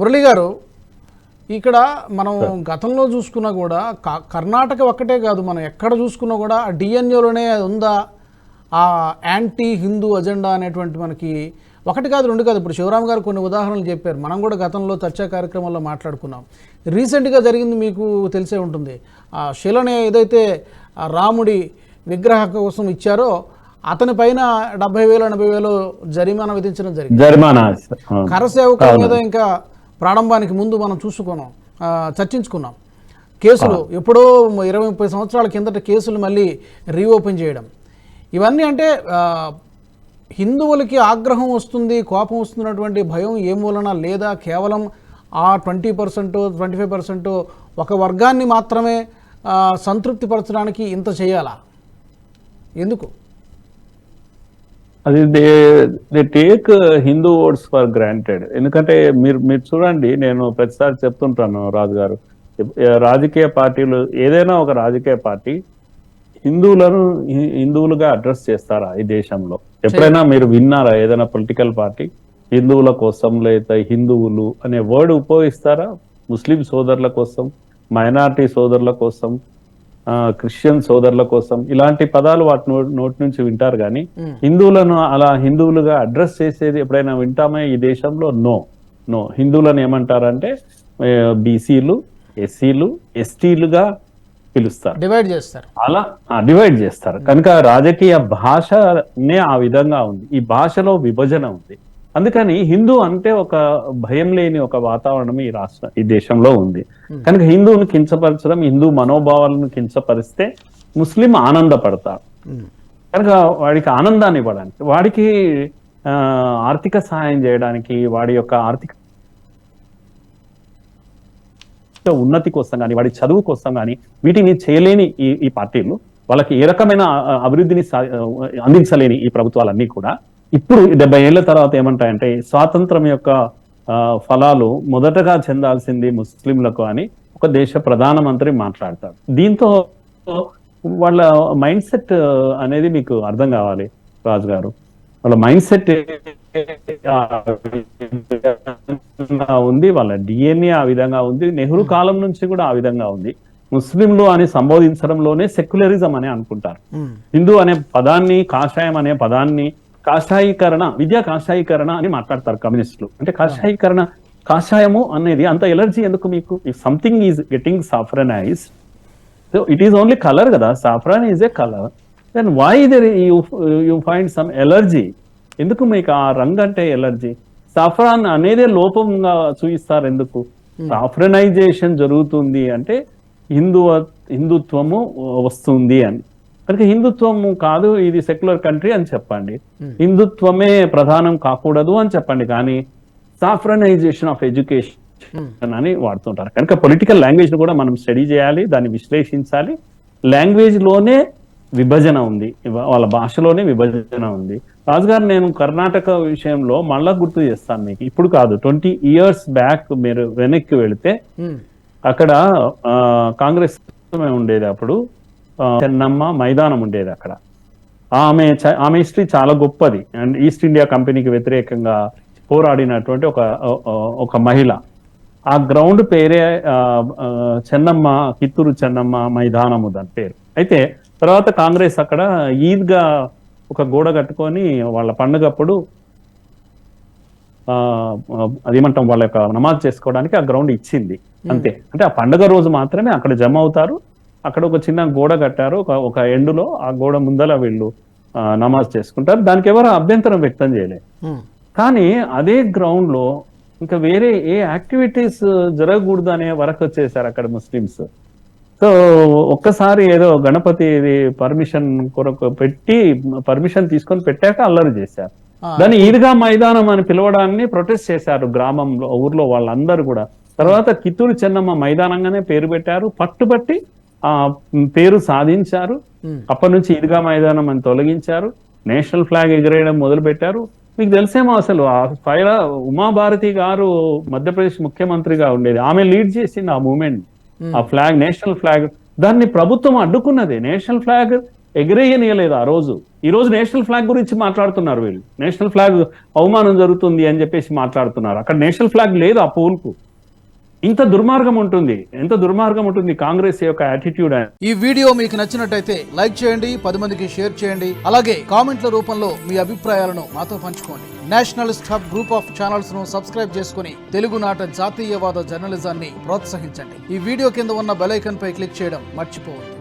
మురళి గారు, ఇక్కడ మనం గతంలో చూసుకున్నా కూడా కర్ణాటక ఒక్కటే కాదు, మనం ఎక్కడ చూసుకున్నా కూడా డిఎన్ఏలోనే ఉందా ఆ యాంటీ హిందూ అజెండా అనేటువంటి మనకి ఒకటి కాదు రెండు కాదు. ఇప్పుడు శివరామ్ గారు కొన్ని ఉదాహరణలు చెప్పారు, మనం కూడా గతంలో చర్చా కార్యక్రమంలో మాట్లాడుకున్నాం. రీసెంట్గా జరిగింది మీకు తెలిసే ఉంటుంది, ఆ శిలని ఏదైతే రాముడి విగ్రహ కోసం ఇచ్చారో అతని పైన 70,000 80,000 జరిమానా విధించడం జరిగింది. కరసేవకుల మీద ఇంకా ప్రారంభానికి ముందు మనం చర్చించుకున్నాం కేసులు ఎప్పుడో 20-30 సంవత్సరాల కిందట కేసులు మళ్ళీ రీఓపెన్ చేయడం. ఇవన్నీ అంటే హిందువులకి ఆగ్రహం వస్తుంది, కోపం వస్తున్నటువంటి భయం ఏ మూలన లేదా కేవలం ఆ 20% 25% ఒక వర్గాన్ని మాత్రమే సంతృప్తిపరచడానికి ఇంత చేయాలా? ఎందుకు? అది they take Hindu oats for granted. ఎందుకంటే మీరు చూడండి, నేను ప్రతిసారి చెప్తుంటాను రాజు గారు, రాజకీయ పార్టీలు ఏదైనా ఒక రాజకీయ పార్టీ హిందువులుగా అడ్రస్ చేస్తారా ఈ దేశంలో? ఎప్పుడైనా మీరు విన్నారా ఏదైనా పొలిటికల్ పార్టీ హిందువుల కోసం లేదా హిందువులు అనే వర్డ్ ఉపయోగిస్తారా? ముస్లిం సోదరుల కోసం, మైనారిటీ సోదరుల కోసం, క్రిస్టియన్ సోదరుల కోసం ఇలాంటి పదాలు వాటి నోటి నుంచి వింటారు, కానీ హిందువులను అలా హిందువులుగా అడ్రస్ చేసేది ఎప్పుడైనా వింటామే ఈ దేశంలో? నో. హిందువులను ఏమంటారంటే బీసీలు, ఎస్సీలు, ఎస్టీలుగా పిలుస్తారు, అలా డివైడ్ చేస్తారు. కనుక రాజకీయ భాషనే ఆ విధంగా ఉంది, ఈ భాషలో విభజన ఉంది. అందుకని హిందూ అంటే ఒక భయం లేని ఒక వాతావరణం ఈ దేశంలో ఉంది. కనుక హిందువును కించపరచడం, హిందూ మనోభావాలను కించపరిస్తే ముస్లిం ఆనందపడతారు. కనుక వాడికి ఆనందాన్ని ఇవ్వడానికి, వాడికి ఆర్థిక సహాయం చేయడానికి, వాడి యొక్క ఆర్థిక ఉన్నతి కోసం కానీ, వాడి చదువు కోసం కానీ వీటిని చేయలేని ఈ పార్టీలు, వాళ్ళకి ఏ రకమైన అభివృద్ధిని అందించలేని ఈ ప్రభుత్వాలన్నీ కూడా ఇప్పుడు 70 ఏళ్ల తర్వాత ఏమంటాయంటే స్వాతంత్రం యొక్క ఫలాలు మొదటగా చెందాల్సింది ముస్లింలకు అని ఒక దేశ ప్రధానమంత్రి మాట్లాడతారు. దీంతో వాళ్ళ మైండ్ సెట్ అనేది మీకు అర్థం కావాలి రాజు గారు. వాళ్ళ మైండ్ సెట్ ఉంది, వాళ్ళ డిఎన్ఏ ఆ విధంగా ఉంది, నెహ్రూ కాలం నుంచి కూడా ఆ విధంగా ఉంది. ముస్లింలు అని సంబోధించడంలోనే సెక్యులరిజం అని అనుకుంటారు. హిందూ అనే పదాన్ని, కాషాయం అనే పదాన్ని కాషాయీకరణ, విద్యా కాషాయీకరణ అని మాట్లాడతారు కమ్యూనిస్టులు. అంటే కాషాయము అనేది అంత ఎలర్జీ ఎందుకు మీకు? If something is getting saffronised, so it is only colour కదా, saffron is a colour, then why you find some allergy? ఎందుకు మీకు ఆ రంగు అంటే ఎలర్జీ? సాఫ్రాన్ అనేదే లోపంగా చూపిస్తారు ఎందుకు? సాఫ్రనైజేషన్ జరుగుతుంది అంటే హిందుత్వము వస్తుంది అని. కనుక హిందుత్వము కాదు, ఇది సెక్యులర్ కంట్రీ అని చెప్పండి, హిందుత్వమే ప్రధానం కాకూడదు అని చెప్పండి, కానీ సాఫ్రనైజేషన్ ఆఫ్ ఎడ్యుకేషన్ అని వాడుతుంటారు. కనుక పొలిటికల్ లాంగ్వేజ్ కూడా మనం స్టడీ చేయాలి, దాన్ని విశ్లేషించాలి. లాంగ్వేజ్ లోనే విభజన ఉంది, వాళ్ళ భాషలోనే విభజన ఉంది. రాజుగారు, నేను కర్ణాటక విషయంలో మళ్ళా గుర్తు చేస్తాను మీకు, ఇప్పుడు కాదు 20 years బ్యాక్ మీరు వెనక్కి వెళితే అక్కడ కాంగ్రెస్ ఉండేది, అప్పుడు చెన్నమ్మ మైదానం ఉండేది అక్కడ. ఆమె హిస్టరీ చాలా గొప్పది. అండ్ ఈస్ట్ ఇండియా కంపెనీకి వ్యతిరేకంగా పోరాడినటువంటి ఒక మహిళ. ఆ గ్రౌండ్ పేరే చెన్నమ్మ, కిత్తూరు చెన్నమ్మ మైదానము దాని పేరు. అయితే తర్వాత కాంగ్రెస్ అక్కడ ఈద్గా ఒక గోడ కట్టుకొని వాళ్ళ పండుగప్పుడు అదేమంటాం, వాళ్ళ యొక్క నమాజ్ చేసుకోవడానికి ఆ గ్రౌండ్ ఇచ్చింది అంతే. అంటే ఆ పండుగ రోజు మాత్రమే అక్కడ జమ అవుతారు. అక్కడ ఒక చిన్న గోడ కట్టారు, ఒక ఎండులో ఆ గోడ ముందల వీళ్ళు నమాజ్ చేసుకుంటారు. దానికి ఎవరు అభ్యంతరం వ్యక్తం చేయలేదు. కానీ అదే గ్రౌండ్ లో ఇంకా వేరే ఏ యాక్టివిటీస్ జరగకూడదు అనే వరకు వచ్చేసారు అక్కడ ముస్లిమ్స్. సో ఒక్కసారి ఏదో గణపతి పర్మిషన్ కొరకు పర్మిషన్ తీసుకొని పెట్టాక అల్లరి చేశారు. దాన్ని ఈద్గా మైదానం అని పిలవడాన్ని ప్రొటెస్ట్ చేశారు గ్రామంలో, ఊర్లో వాళ్ళందరూ కూడా. తర్వాత కిత్తూరు చెన్నమ్మ మైదానంగానే పేరు పెట్టారు, పట్టుబట్టి ఆ పేరు సాధించారు. అప్పటి నుంచి ఈద్గా మైదానం అని తొలగించారు, నేషనల్ ఫ్లాగ్ ఎగిరేయడం మొదలు పెట్టారు. మీకు తెలిసేమో, అసలు ఉమాభారతి గారు మధ్యప్రదేశ్ ముఖ్యమంత్రిగా ఉండేది, ఆమె లీడ్ చేసింది ఆ మూమెంట్. ఆ ఫ్లాగ్, నేషనల్ ఫ్లాగ్, దాన్ని ప్రభుత్వం అడ్డుకున్నది. నేషనల్ ఫ్లాగ్ ఎగరేయనీయలేదు ఆ రోజు. ఈ రోజు నేషనల్ ఫ్లాగ్ గురించి మాట్లాడుతున్నారు వీళ్ళు. నేషనల్ ఫ్లాగ్ అవమానం జరుగుతుంది అని చెప్పేసి మాట్లాడుతున్నారు. అక్కడ నేషనల్ ఫ్లాగ్ లేదు ఆ పోల్కు. ఇంత దుర్మార్గం ఉంటుంది, ఎంత దుర్మార్గం ఉంటుంది కాంగ్రెస్ యొక్క యాటిట్యూడ్. ఈ వీడియో మీకు నచ్చినట్టయితే లైక్ చేయండి, 10 మందికి షేర్ చేయండి. అలాగే కామెంట్ల రూపంలో మీ అభిప్రాయాలను మాతో పంచుకోండి. Nationalist hub group of channels ను సబ్స్క్రైబ్ చేసుకుని తెలుగునాట జాతీయవాద జర్నలిజాన్ని ప్రోత్సహించండి. ఈ వీడియో కింద ఉన్న బెల్ ఐకాన్ పై క్లిక్ చేయడం మర్చిపోవద్దు.